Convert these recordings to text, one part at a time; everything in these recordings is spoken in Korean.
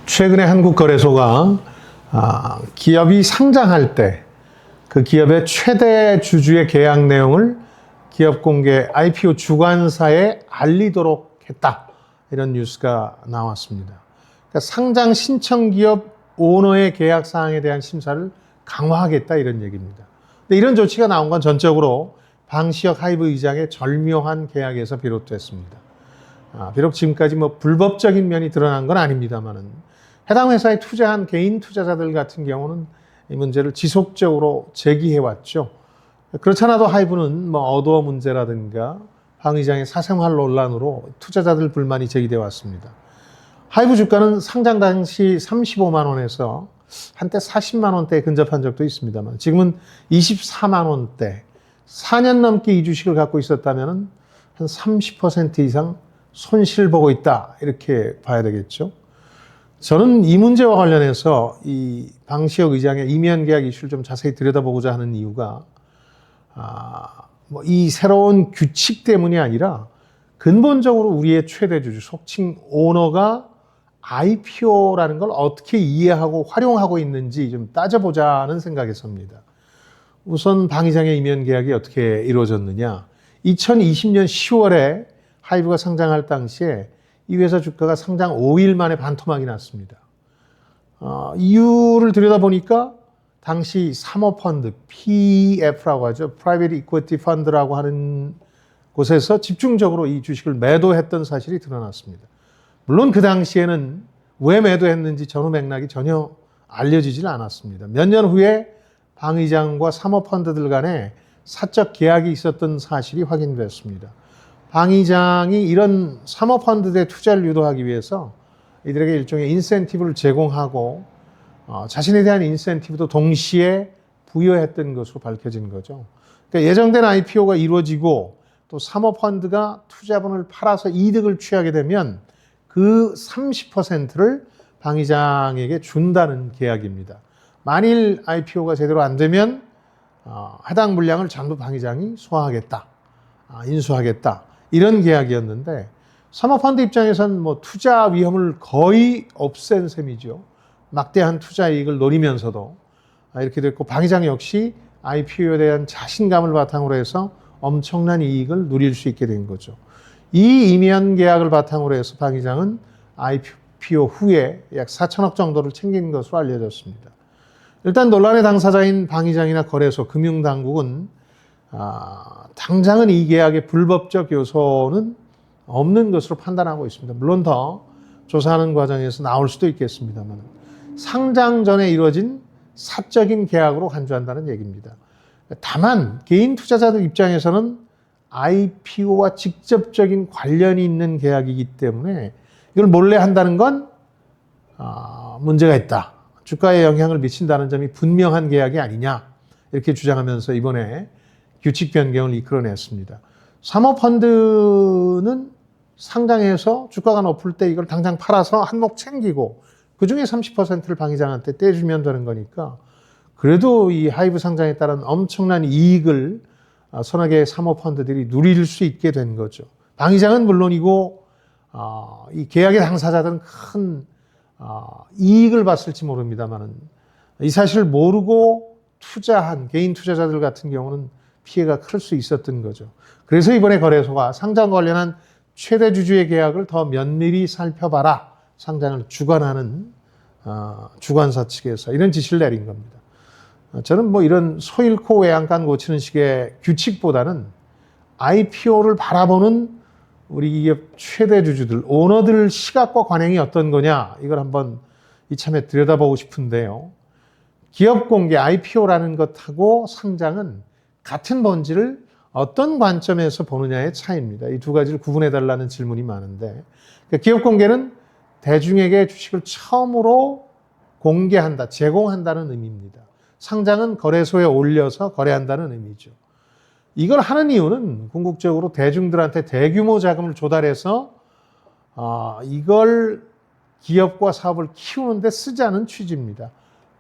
최근에 한국거래소가 기업이 상장할 때 그 기업의 최대 주주의 계약 내용을 기업 공개 IPO 주관사에 알리도록 했다. 이런 뉴스가 나왔습니다. 그러니까 상장 신청 기업 오너의 계약 사항에 대한 심사를 강화하겠다 이런 얘기입니다. 근데 이런 조치가 나온 건 전적으로 방시혁 하이브 의장의 절묘한 계약에서 비롯됐습니다. 비록 지금까지 불법적인 면이 드러난 건 아닙니다만은 해당 회사에 투자한 개인 투자자들 같은 경우는 이 문제를 지속적으로 제기해왔죠. 그렇지 않아도 하이브는 어도어 문제라든가 방 의장의 사생활 논란으로 투자자들 불만이 제기되어 왔습니다. 하이브 주가는 상장 당시 35만 원에서 한때 40만 원대에 근접한 적도 있습니다만 지금은 24만 원대, 4년 넘게 이 주식을 갖고 있었다면 한 30% 이상 손실 보고 있다 이렇게 봐야 되겠죠. 저는 이 문제와 관련해서 이 방시혁 의장의 이면 계약 이슈를 좀 자세히 들여다보고자 하는 이유가 이 새로운 규칙 때문이 아니라 근본적으로 우리의 최대 주주, 속칭 오너가 IPO라는 걸 어떻게 이해하고 활용하고 있는지 좀 따져보자는 생각에서입니다. 우선 방 의장의 이면 계약이 어떻게 이루어졌느냐. 2020년 10월에 하이브가 상장할 당시에 이 회사 주가가 상장 5일 만에 반토막이 났습니다. 이유를 들여다보니까 당시 사모펀드, PEF라고 하죠. Private Equity Fund라고 하는 곳에서 집중적으로 이 주식을 매도했던 사실이 드러났습니다. 물론 그 당시에는 왜 매도했는지 전후 맥락이 전혀 알려지질 않았습니다. 몇 년 후에 방 의장과 사모펀드들 간에 사적 계약이 있었던 사실이 확인됐습니다. 방 의장이 이런 사모펀드에 투자를 유도하기 위해서 이들에게 일종의 인센티브를 제공하고 자신에 대한 인센티브도 동시에 부여했던 것으로 밝혀진 거죠. 그러니까 예정된 IPO가 이루어지고 또 사모펀드가 투자분을 팔아서 이득을 취하게 되면 그 30%를 방 의장에게 준다는 계약입니다. 만일 IPO가 제대로 안 되면 해당 물량을 전부 방 의장이 소화하겠다, 인수하겠다 이런 계약이었는데 사모펀드 입장에선 투자 위험을 거의 없앤 셈이죠. 막대한 투자 이익을 노리면서도 이렇게 됐고 방 의장 역시 IPO에 대한 자신감을 바탕으로 해서 엄청난 이익을 누릴 수 있게 된 거죠. 이 이면 계약을 바탕으로 해서 방 의장은 IPO 후에 약 4천억 정도를 챙긴 것으로 알려졌습니다. 일단 논란의 당사자인 방 의장이나 거래소, 금융당국은 당장은 이 계약의 불법적 요소는 없는 것으로 판단하고 있습니다. 물론 더 조사하는 과정에서 나올 수도 있겠습니다만 상장 전에 이루어진 사적인 계약으로 간주한다는 얘기입니다. 다만 개인 투자자들 입장에서는 IPO와 직접적인 관련이 있는 계약이기 때문에 이걸 몰래 한다는 건 문제가 있다. 주가에 영향을 미친다는 점이 분명한 계약이 아니냐 이렇게 주장하면서 이번에 규칙 변경을 이끌어냈습니다. 사모펀드는 상장해서 주가가 높을 때 이걸 당장 팔아서 한몫 챙기고 그중에 30%를 방 의장한테 떼주면 되는 거니까 그래도 이 하이브 상장에 따른 엄청난 이익을 서너 개의 사모펀드들이 누릴 수 있게 된 거죠. 방 의장은 물론이고 이 계약의 당사자들은 큰 이익을 봤을지 모릅니다만 이 사실을 모르고 투자한 개인 투자자들 같은 경우는 피해가 클 수 있었던 거죠. 그래서 이번에 거래소가 상장 관련한 최대 주주의 계약을 더 면밀히 살펴봐라. 상장을 주관하는 주관사 측에서 이런 지시를 내린 겁니다. 저는 이런 소 잃고 외양간 고치는 식의 규칙보다는 IPO를 바라보는 우리 기업 최대 주주들, 오너들 시각과 관행이 어떤 거냐 이걸 한번 이참에 들여다보고 싶은데요. 기업 공개 IPO라는 것하고 상장은 같은 본질을 어떤 관점에서 보느냐의 차이입니다. 이 두 가지를 구분해달라는 질문이 많은데 기업 공개는 대중에게 주식을 처음으로 공개한다, 제공한다는 의미입니다. 상장은 거래소에 올려서 거래한다는 의미죠. 이걸 하는 이유는 궁극적으로 대중들한테 대규모 자금을 조달해서 이걸 기업과 사업을 키우는 데 쓰자는 취지입니다.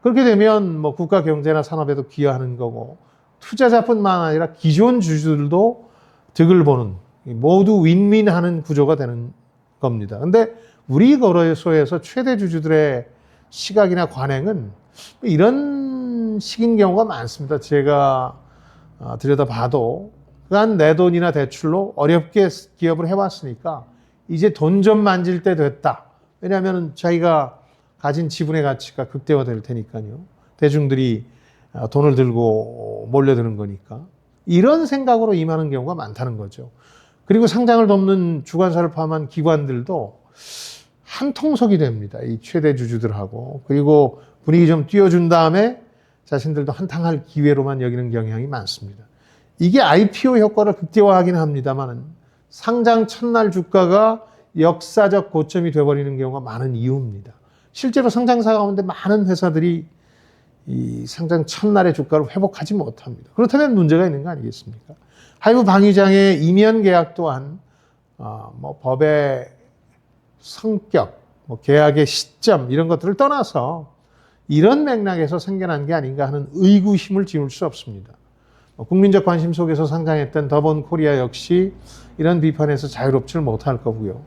그렇게 되면 국가 경제나 산업에도 기여하는 거고 투자자뿐만 아니라 기존 주주들도 득을 보는 모두 윈윈하는 구조가 되는 겁니다. 근데 우리 거래소에서 최대 주주들의 시각이나 관행은 이런 식인 경우가 많습니다. 제가 들여다봐도 그간 내 돈이나 대출로 어렵게 기업을 해왔으니까 이제 돈 좀 만질 때 됐다. 왜냐하면 자기가 가진 지분의 가치가 극대화될 테니까요. 대중들이 돈을 들고 몰려드는 거니까. 이런 생각으로 임하는 경우가 많다는 거죠. 그리고 상장을 돕는 주관사를 포함한 기관들도 한통속이 됩니다. 이 최대 주주들하고. 그리고 분위기 좀 띄워준 다음에 자신들도 한탕할 기회로만 여기는 경향이 많습니다. 이게 IPO 효과를 극대화하긴 합니다만 상장 첫날 주가가 역사적 고점이 되어버리는 경우가 많은 이유입니다. 실제로 상장사 가운데 많은 회사들이 이 상장 첫날의 주가를 회복하지 못합니다. 그렇다면 문제가 있는 거 아니겠습니까? 하이브 방위장의 이면 계약 또한 법의 성격, 계약의 시점 이런 것들을 떠나서 이런 맥락에서 생겨난 게 아닌가 하는 의구심을 지울 수 없습니다. 국민적 관심 속에서 상장했던 더본 코리아 역시 이런 비판에서 자유롭지를 못할 거고요.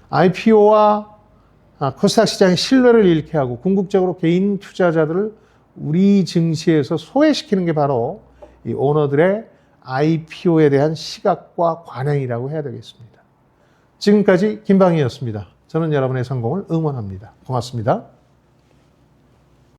IPO와 코스닥 시장의 신뢰를 잃게 하고 궁극적으로 개인 투자자들을 우리 증시에서 소외시키는 게 바로 이 오너들의 IPO에 대한 시각과 관행이라고 해야 되겠습니다. 지금까지 김방희였습니다. 저는 여러분의 성공을 응원합니다. 고맙습니다.